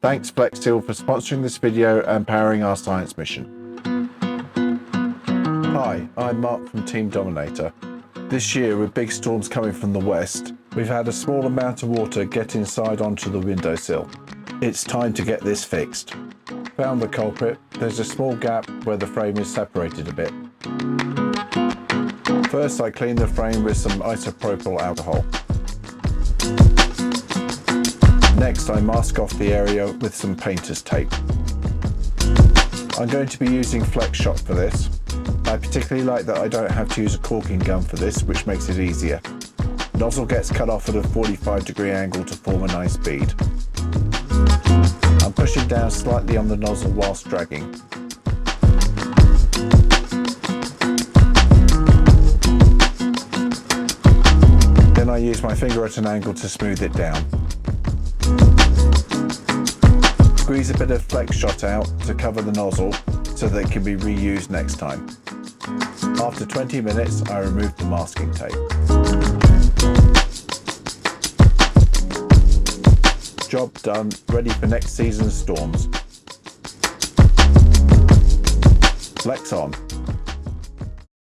Thanks Flexsteel for sponsoring this video and powering our science mission. Hi, I'm Mark from Team Dominator. This year, with big storms coming from the west, we've had a small amount of water get inside onto the windowsill. It's time to get this fixed. Found the culprit. There's a small gap where the frame is separated a bit. First, I clean the frame with some isopropyl alcohol. Next, I mask off the area with some painter's tape. I'm going to be using FlexShot for this. I particularly like that I don't have to use a caulking gun for this, which makes it easier. Nozzle gets cut off at a 45-degree angle to form a nice bead. I'm pushing down slightly on the nozzle whilst dragging. Then I use my finger at an angle to smooth it down. Squeeze a bit of FlexShot out to cover the nozzle so that it can be reused next time. After 20 minutes, I remove the masking tape. Job done, ready for next season's storms. Flex on.